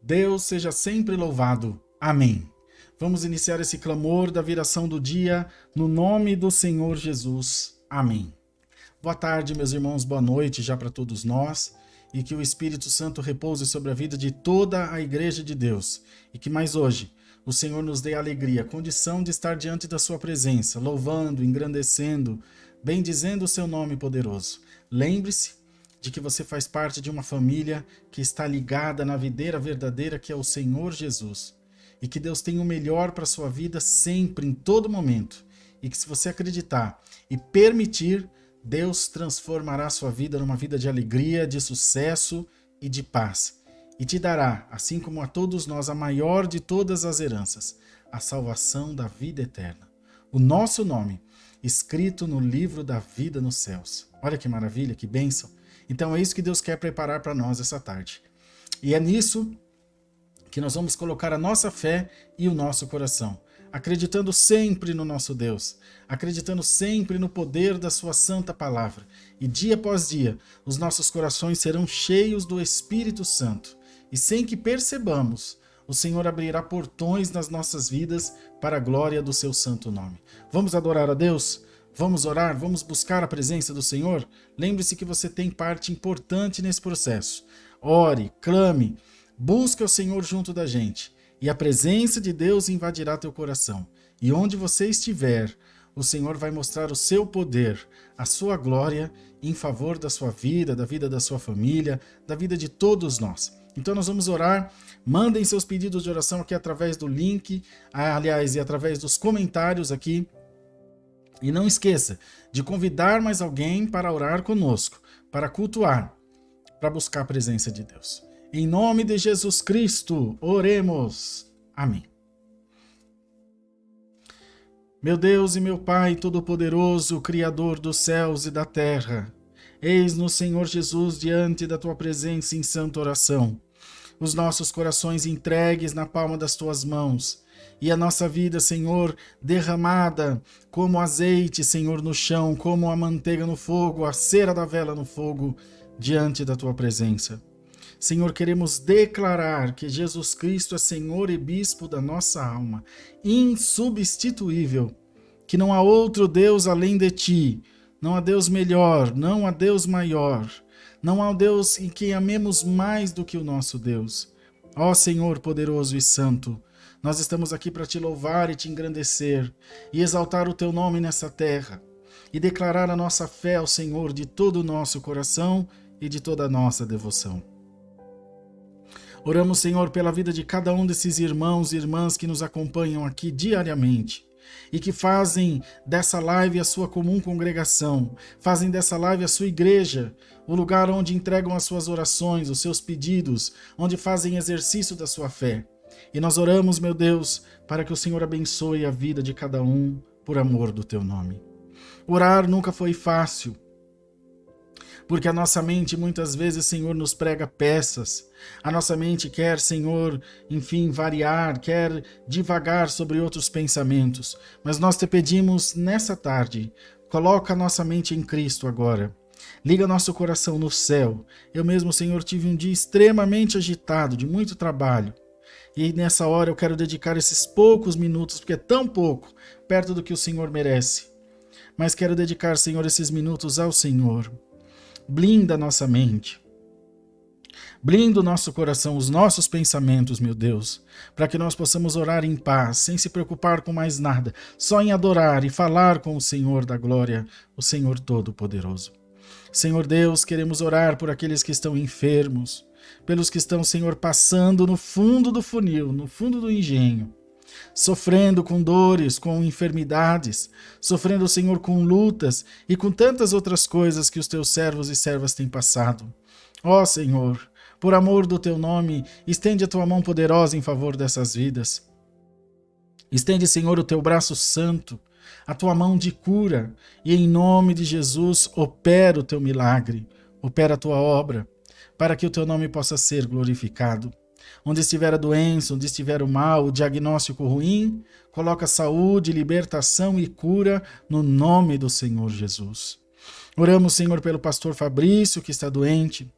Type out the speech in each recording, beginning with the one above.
Deus seja sempre louvado. Amém. Vamos iniciar esse clamor da viração do dia no nome do Senhor Jesus. Amém. Boa tarde, meus irmãos, boa noite já para todos nós, e que o Espírito Santo repouse sobre a vida de toda a Igreja de Deus, e que mais hoje o Senhor nos dê a alegria, a condição de estar diante da sua presença, louvando, engrandecendo, bendizendo o seu nome poderoso. Lembre-se de que você faz parte de uma família que está ligada na videira verdadeira que é o Senhor Jesus, e que Deus tem o melhor para a sua vida sempre, em todo momento, e que se você acreditar e permitir, Deus transformará a sua vida numa vida de alegria, de sucesso e de paz, e te dará, assim como a todos nós, a maior de todas as heranças, a salvação da vida eterna. O nosso nome escrito no livro da vida nos céus. Olha que maravilha, que bênção. Então é isso que Deus quer preparar para nós essa tarde. E é nisso que nós vamos colocar a nossa fé e o nosso coração, acreditando sempre no nosso Deus, acreditando sempre no poder da sua santa palavra. E dia após dia, os nossos corações serão cheios do Espírito Santo. E sem que percebamos, o Senhor abrirá portões nas nossas vidas para a glória do seu santo nome. Vamos adorar a Deus? Vamos orar? Vamos buscar a presença do Senhor? Lembre-se que você tem parte importante nesse processo. Ore, clame, busque o Senhor junto da gente, e a presença de Deus invadirá teu coração. E onde você estiver, o Senhor vai mostrar o seu poder, a sua glória em favor da sua vida, da vida da sua família, da vida de todos nós. Então nós vamos orar. Mandem seus pedidos de oração aqui através do link, aliás, e através dos comentários aqui. E não esqueça de convidar mais alguém para orar conosco, para cultuar, para buscar a presença de Deus. Em nome de Jesus Cristo, oremos. Amém. Meu Deus e meu Pai Todo-Poderoso, Criador dos céus e da terra, eis-nos, Senhor Jesus, diante da Tua presença em santa oração. os nossos corações entregues na palma das tuas mãos e a nossa vida, Senhor, derramada como azeite, Senhor, no chão, como a manteiga no fogo, a cera da vela no fogo, diante da tua presença. Senhor, queremos declarar que Jesus Cristo é Senhor e Bispo da nossa alma, insubstituível, que não há outro Deus além de ti, não há Deus melhor, não há Deus maior, não há Deus em quem amemos mais do que o nosso Deus. Ó Senhor poderoso e santo, nós estamos aqui para te louvar e te engrandecer e exaltar o teu nome nessa terra e declarar a nossa fé ao Senhor de todo o nosso coração e de toda a nossa devoção. Oramos, Senhor, pela vida de cada um desses irmãos e irmãs que nos acompanham aqui diariamente e que fazem dessa live a sua comum congregação, fazem dessa live a sua igreja, o lugar onde entregam as suas orações, os seus pedidos, onde fazem exercício da sua fé. E nós oramos, meu Deus, para que o Senhor abençoe a vida de cada um por amor do teu nome. Orar nunca foi fácil, porque a nossa mente muitas vezes, Senhor, nos prega peças. A nossa mente quer, Senhor, enfim, variar, quer divagar sobre outros pensamentos. Mas nós te pedimos nessa tarde, coloca a nossa mente em Cristo agora. Liga nosso coração no céu. Eu mesmo, Senhor, tive um dia extremamente agitado, de muito trabalho. E nessa hora eu quero dedicar esses poucos minutos, porque é tão pouco, perto do que o Senhor merece. Mas quero dedicar, Senhor, esses minutos ao Senhor. Blinda a nossa mente, blinda o nosso coração, os nossos pensamentos, meu Deus, para que nós possamos orar em paz, sem se preocupar com mais nada, só em adorar e falar com o Senhor da glória, o Senhor Todo-Poderoso. Senhor Deus, queremos orar por aqueles que estão enfermos, pelos que estão, Senhor, passando no fundo do funil, no fundo do engenho, sofrendo com dores, com enfermidades, sofrendo, Senhor, com lutas e com tantas outras coisas que os teus servos e servas têm passado. Ó Senhor, por amor do teu nome, estende a tua mão poderosa em favor dessas vidas. Estende, Senhor, o teu braço santo, a tua mão de cura, e em nome de Jesus opera o teu milagre, opera a tua obra, para que o teu nome possa ser glorificado. Onde estiver a doença, onde estiver o mal, o diagnóstico ruim, coloca saúde, libertação e cura no nome do Senhor Jesus. Oramos, Senhor, pelo pastor Fabrício, que está doente,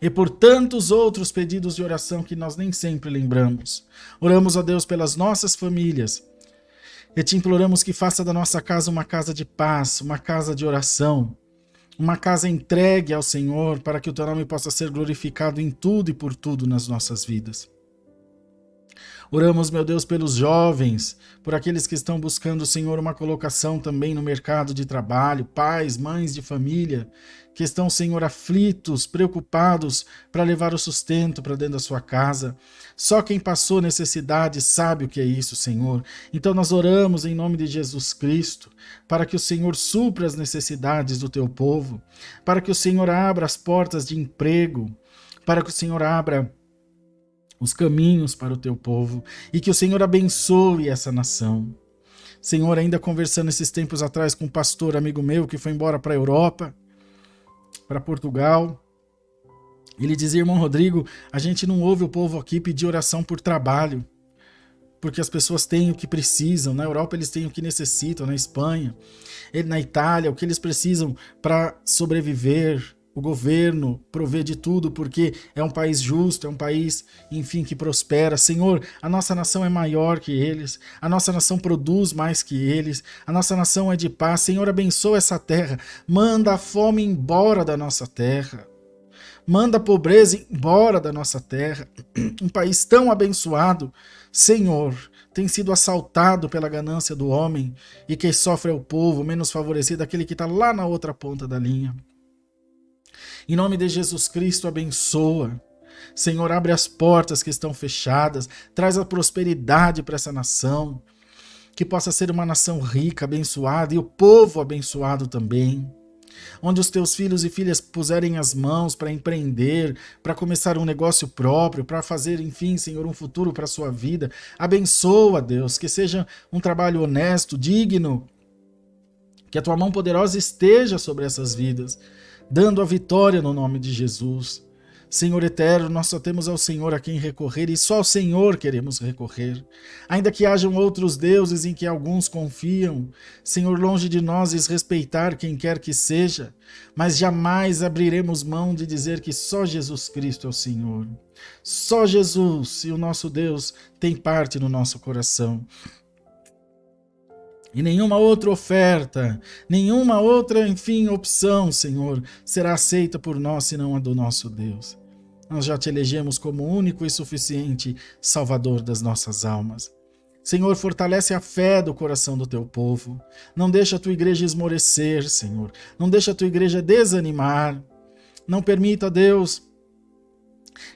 e por tantos outros pedidos de oração que nós nem sempre lembramos. Oramos, ó Deus, pelas nossas famílias, e te imploramos que faça da nossa casa uma casa de paz, uma casa de oração, uma casa entregue ao Senhor, para que o teu nome possa ser glorificado em tudo e por tudo nas nossas vidas. Oramos, meu Deus, pelos jovens, por aqueles que estão buscando, Senhor, uma colocação também no mercado de trabalho, pais, mães de família, que estão, Senhor, aflitos, preocupados para levar o sustento para dentro da sua casa. Só quem passou necessidade sabe o que é isso, Senhor. Então nós oramos em nome de Jesus Cristo, para que o Senhor supra as necessidades do teu povo, para que o Senhor abra as portas de emprego, para que o Senhor abra os caminhos para o teu povo e que o Senhor abençoe essa nação. Senhor, ainda conversando esses tempos atrás com um pastor amigo meu que foi embora para a Europa, para Portugal, ele dizia: irmão Rodrigo, a gente não ouve o povo aqui pedir oração por trabalho, porque as pessoas têm o que precisam. Na Europa eles têm o que necessitam, na Espanha, na Itália, o que eles precisam para sobreviver. O governo provê de tudo, porque é um país justo, é um país, enfim, que prospera. Senhor, a nossa nação é maior que eles, a nossa nação produz mais que eles, a nossa nação é de paz. Senhor, abençoa essa terra, manda a fome embora da nossa terra, manda a pobreza embora da nossa terra. Um país tão abençoado, Senhor, tem sido assaltado pela ganância do homem, e quem sofre é o povo menos favorecido, aquele que está lá na outra ponta da linha. Em nome de Jesus Cristo, abençoa. Senhor, abre as portas que estão fechadas, traz a prosperidade para essa nação, que possa ser uma nação rica, abençoada, e o povo abençoado também. Onde os teus filhos e filhas puserem as mãos para empreender, para começar um negócio próprio, para fazer, enfim, Senhor, um futuro para a sua vida. Abençoa, Deus, que seja um trabalho honesto, digno, que a tua mão poderosa esteja sobre essas vidas, dando a vitória no nome de Jesus. Senhor eterno, nós só temos ao Senhor a quem recorrer e só ao Senhor queremos recorrer. Ainda que hajam outros deuses em que alguns confiam, Senhor, longe de nós desrespeitar quem quer que seja, mas jamais abriremos mão de dizer que só Jesus Cristo é o Senhor. Só Jesus e o nosso Deus tem parte no nosso coração. E nenhuma outra oferta, nenhuma outra, enfim, opção, Senhor, será aceita por nós senão a do nosso Deus. Nós já te elegemos como único e suficiente Salvador das nossas almas. Senhor, fortalece a fé do coração do teu povo. Não deixa a tua igreja esmorecer, Senhor. Não deixa a tua igreja desanimar. Não permita, Deus,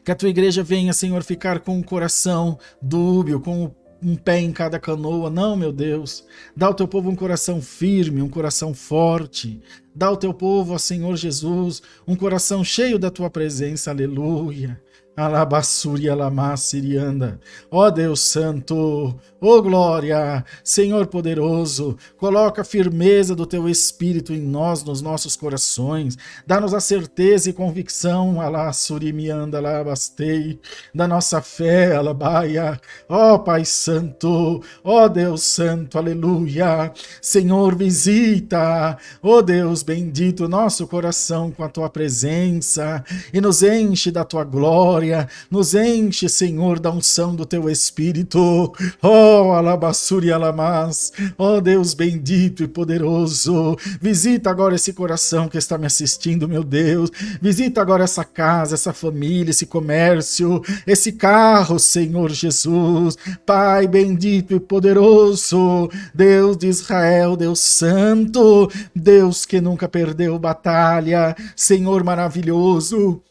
que a tua igreja venha, Senhor, ficar com o coração dúbio, com um pé em cada canoa. Não, meu Deus. Dá ao teu povo um coração firme, um coração forte. Dá ao teu povo, ó Senhor Jesus, um coração cheio da tua presença. Aleluia. Alabassuri alamassirianda. Ó Deus Santo, ó glória, Senhor poderoso, coloca a firmeza do teu Espírito em nós, nos nossos corações, dá-nos a certeza e convicção, alássurimianda alabastei, da nossa fé, alabaia, ó Pai Santo, ó Deus Santo, aleluia, Senhor visita, ó Deus bendito, nosso coração com a tua presença e nos enche da tua glória. Nos enche, Senhor, da unção do teu Espírito. Oh, alabassuri alamas. Oh, Deus bendito e poderoso. Visita agora esse coração que está me assistindo, meu Deus. Visita agora essa casa, essa família, esse comércio, esse carro, Senhor Jesus. Pai bendito e poderoso. Deus de Israel, Deus Santo. Deus que nunca perdeu batalha. Senhor maravilhoso.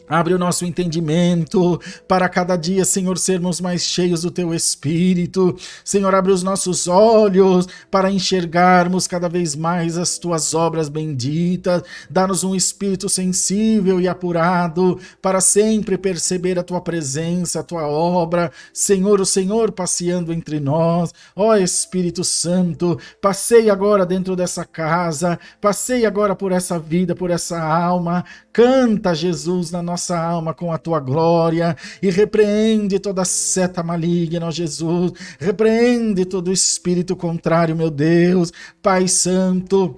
Abre o nosso entendimento para cada dia, Senhor, sermos mais cheios do Teu Espírito. Senhor, abre os nossos olhos para enxergarmos cada vez mais as Tuas obras benditas. Dá-nos um espírito sensível e apurado para sempre perceber a Tua presença, a Tua obra. Senhor, o Senhor passeando entre nós. Ó Espírito Santo, passei agora dentro dessa casa, passei agora por essa vida, por essa alma. Canta, Jesus, na nossa alma com a tua glória e repreende toda seta maligna, ó Jesus. Repreende todo espírito contrário, meu Deus. Pai Santo,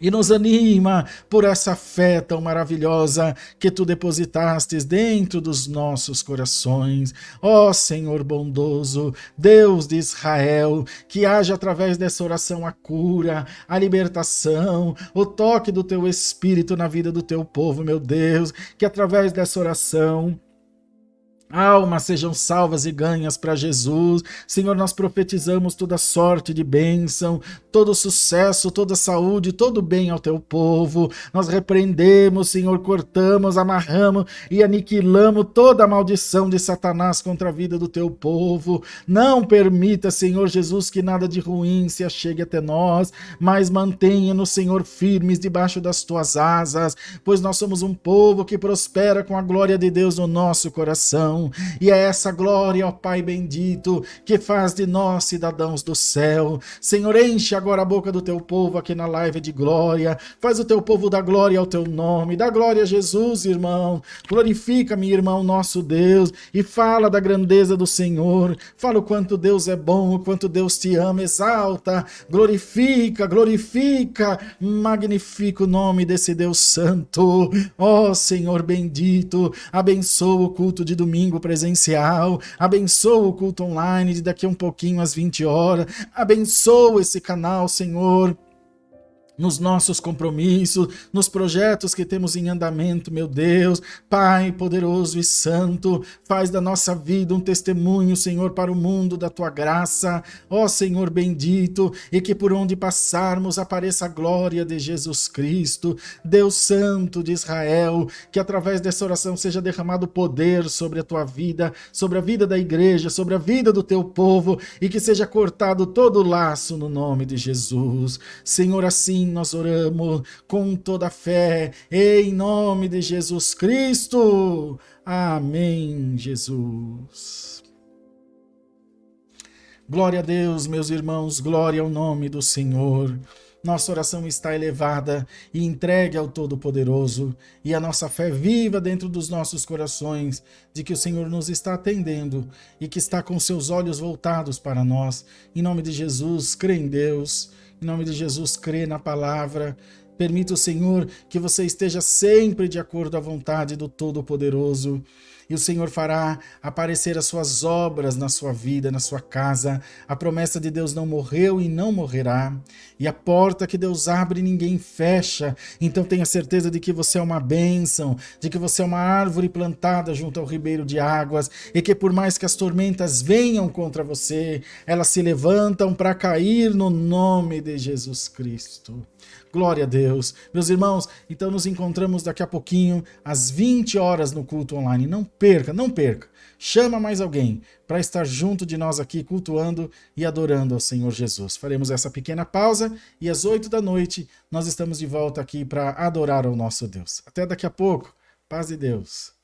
e nos anima por essa fé tão maravilhosa que tu depositastes dentro dos nossos corações. Ó Senhor bondoso, Deus de Israel, que haja através dessa oração a cura, a libertação, o toque do teu Espírito na vida do teu povo, meu Deus, que através dessa oração almas sejam salvas e ganhas para Jesus. Senhor, nós profetizamos toda sorte de bênção, todo sucesso, toda saúde, todo bem ao teu povo. Nós repreendemos, Senhor, cortamos, amarramos e aniquilamos toda a maldição de Satanás contra a vida do teu povo. Não permita, Senhor Jesus, que nada de ruim se achegue até nós, mas mantenha-nos, Senhor, firmes debaixo das tuas asas, pois nós somos um povo que prospera com a glória de Deus no nosso coração. E é essa glória, ó Pai bendito, que faz de nós cidadãos do céu. Senhor, enche agora a boca do teu povo aqui na live de glória. Faz o teu povo dar glória ao teu nome. Dá glória a Jesus, irmão. Glorifica-me, irmão, nosso Deus. E fala da grandeza do Senhor. Fala o quanto Deus é bom, o quanto Deus te ama. Exalta, glorifica, glorifica. Magnifica o nome desse Deus santo. Ó Senhor bendito, abençoa o culto de domingo presencial, abençoa o culto online de daqui a um pouquinho às 20 horas, abençoa esse canal, Senhor, nos nossos compromissos, nos projetos que temos em andamento, meu Deus. Pai poderoso e santo, faz da nossa vida um testemunho, Senhor, para o mundo da tua graça, ó Senhor bendito, e que por onde passarmos apareça a glória de Jesus Cristo. Deus santo de Israel, que através dessa oração seja derramado poder sobre a tua vida, sobre a vida da igreja, sobre a vida do teu povo, e que seja cortado todo o laço no nome de Jesus. Senhor, assim nós oramos com toda a fé, em nome de Jesus Cristo. Amém, Jesus. Glória a Deus, meus irmãos, glória ao nome do Senhor. nossa oração está elevada e entregue ao Todo-Poderoso, e a nossa fé viva dentro dos nossos corações, de que o Senhor nos está atendendo e que está com seus olhos voltados para nós. Em nome de Jesus, crê em Deus, em nome de Jesus, crê na palavra. Permita o Senhor que você esteja sempre de acordo à vontade do Todo-Poderoso, e o Senhor fará aparecer as suas obras na sua vida, na sua casa. A promessa de Deus não morreu e não morrerá, e a porta que Deus abre ninguém fecha. Então tenha certeza de que você é uma bênção, de que você é uma árvore plantada junto ao ribeiro de águas, e que por mais que as tormentas venham contra você, elas se levantam para cair no nome de Jesus Cristo. Glória a Deus. Meus irmãos, então nos encontramos daqui a pouquinho, às 20 horas no culto online. Não perca, não perca. Chama mais alguém para estar junto de nós aqui, cultuando e adorando ao Senhor Jesus. Faremos essa pequena pausa e às 8 da noite nós estamos de volta aqui para adorar ao nosso Deus. Até daqui a pouco. Paz de Deus.